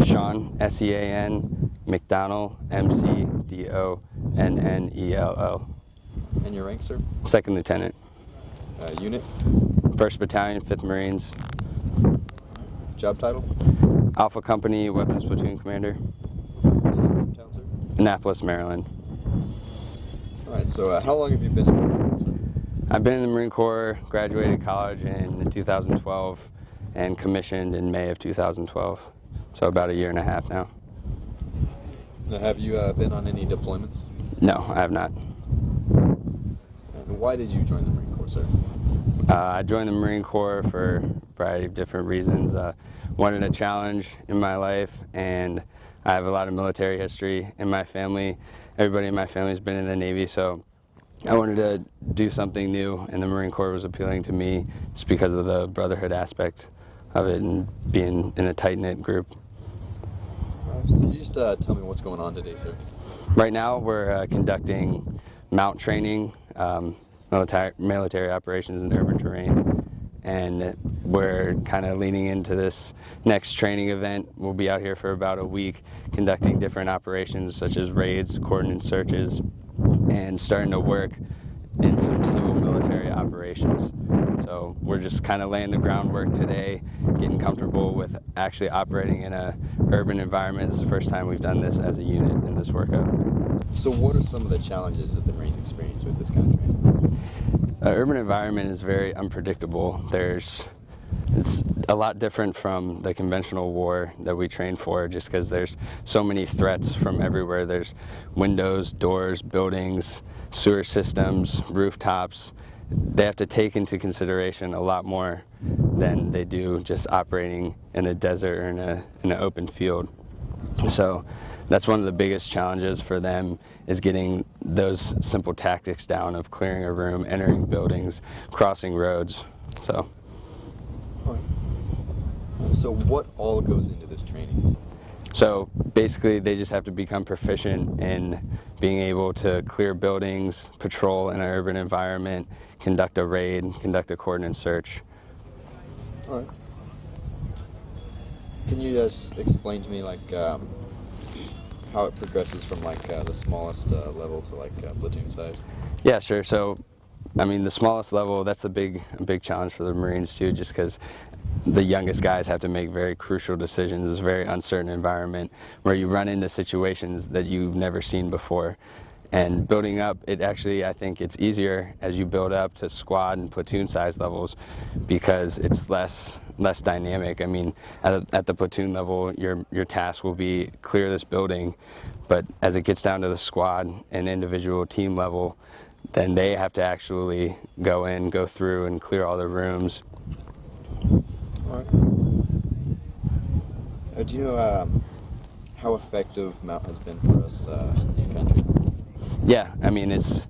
Sean, S-E-A-N, McDonnell, M-C-D-O-N-N-E-L-L. And your rank, sir? Second Lieutenant. Unit? 1st Battalion, 5th Marines. Job title? Alpha Company, Weapons Platoon Commander. Town, sir? Annapolis, Maryland. Alright, so how long have you been in the Marine Corps, sir? I've been in the Marine Corps, graduated college in 2012, and commissioned in May of 2012. So about a year and a half now. Now, have you been on any deployments? No, I have not. And why did you join the Marine Corps, sir? I joined the Marine Corps for a variety of different reasons. Wanted a challenge in my life, and I have a lot of military history in my family. Everybody in my family has been in the Navy, so I wanted to do something new, and the Marine Corps was appealing to me just because of the brotherhood aspect of it and being in a tight-knit group. Can you just tell me what's going on today, sir? Right now we're conducting mount training, military operations in urban terrain, and we're kind of leaning into this next training event. We'll be out here for about a week conducting different operations such as raids, coordinate searches, and starting to work in some civil military operations. So we're just kind of laying the groundwork today, getting comfortable with actually operating in an urban environment. It's the first time we've done this as a unit in this workup. So what are some of the challenges that the Marines experience with this kind of training? Urban environment is very unpredictable. It's a lot different from the conventional war that we train for, just because there's so many threats from everywhere. There's windows, doors, buildings, sewer systems, rooftops. They have to take into consideration a lot more than they do just operating in a desert or in an open field. So that's one of the biggest challenges for them, is getting those simple tactics down of clearing a room, entering buildings, crossing roads. So what all goes into this training? So basically they just have to become proficient in being able to clear buildings, patrol in an urban environment, conduct a raid, conduct a coordinate search. All right. Can you just explain to me how it progresses from the smallest level to platoon size? Yeah, sure. So I mean, the smallest level, that's a big challenge for the Marines too, just because the youngest guys have to make very crucial decisions. It's a very uncertain environment where you run into situations that you've never seen before. And building up, I think it's easier as you build up to squad and platoon size levels, because it's less dynamic. I mean, at the platoon level, your task will be clear this building, but as it gets down to the squad and individual team level, then they have to actually go through and clear all the rooms. All right. Do you know how effective Mount has been for us in the country? Yeah, I mean, it's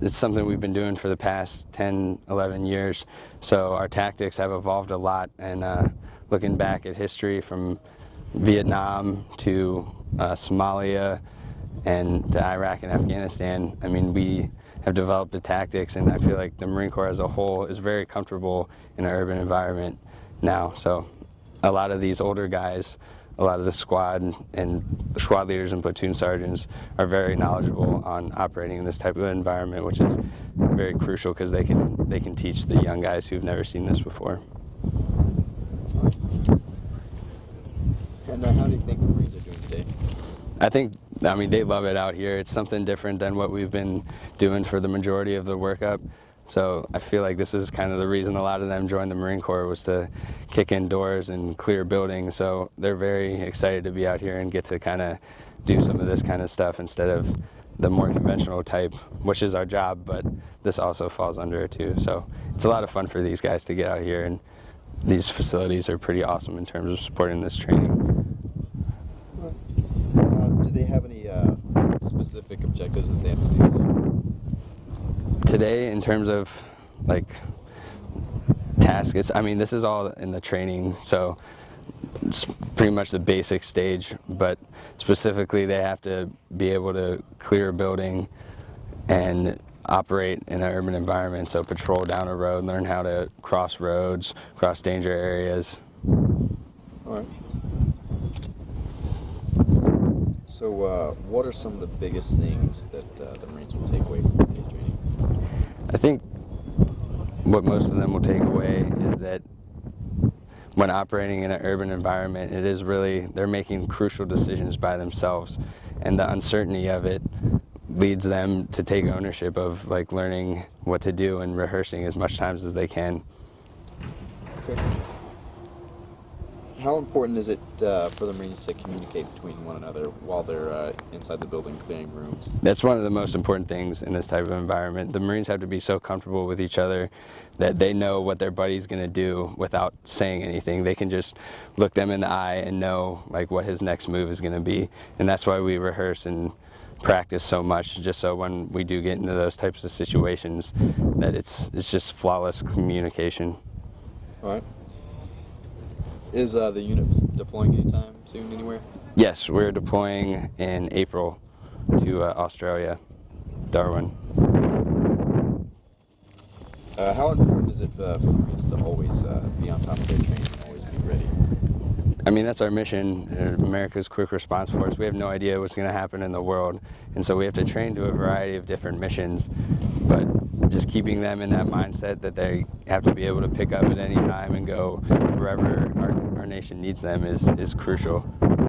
something we've been doing for the past 10, 11 years. So our tactics have evolved a lot, and looking back at history from Vietnam to Somalia and to Iraq and Afghanistan, I mean, we have developed the tactics, and I feel like the Marine Corps as a whole is very comfortable in an urban environment now. So a lot of these older guys, a lot of the squad leaders and platoon sergeants are very knowledgeable on operating in this type of environment, which is very crucial because they can teach the young guys who've never seen this before. And how do you think the Marines are doing today? I mean, they love it out here. It's something different than what we've been doing for the majority of the workup. So I feel like this is kind of the reason a lot of them joined the Marine Corps, was to kick in doors and clear buildings. So they're very excited to be out here and get to kind of do some of this kind of stuff instead of the more conventional type, which is our job, but this also falls under it too. So it's a lot of fun for these guys to get out here, and these facilities are pretty awesome in terms of supporting this training. Do they have any specific objectives that they have to do today in terms of tasks? I mean, this is all in the training, so it's pretty much the basic stage, but specifically they have to be able to clear a building and operate in an urban environment, so patrol down a road, learn how to cross roads, cross danger areas. All right. So, what are some of the biggest things that the Marines will take away from today's training? I think what most of them will take away is that when operating in an urban environment, it is really, they're making crucial decisions by themselves, and the uncertainty of it leads them to take ownership of like learning what to do and rehearsing as much times as they can. Okay. How important is it for the Marines to communicate between one another while they're inside the building clearing rooms? That's one of the most important things in this type of environment. The Marines have to be so comfortable with each other that they know what their buddy's going to do without saying anything. They can just look them in the eye and know like what his next move is going to be. And that's why we rehearse and practice so much, just so when we do get into those types of situations that it's just flawless communication. All right. Is the unit deploying anytime soon anywhere? Yes, we're deploying in April to Australia, Darwin. How important is it for the Marines to always be on top of their training and always be ready? I mean, that's our mission, America's Quick Response Force. We have no idea what's going to happen in the world, and so we have to train to a variety of different missions, but just keeping them in that mindset that they have to be able to pick up at any time and go wherever our nation needs them is crucial.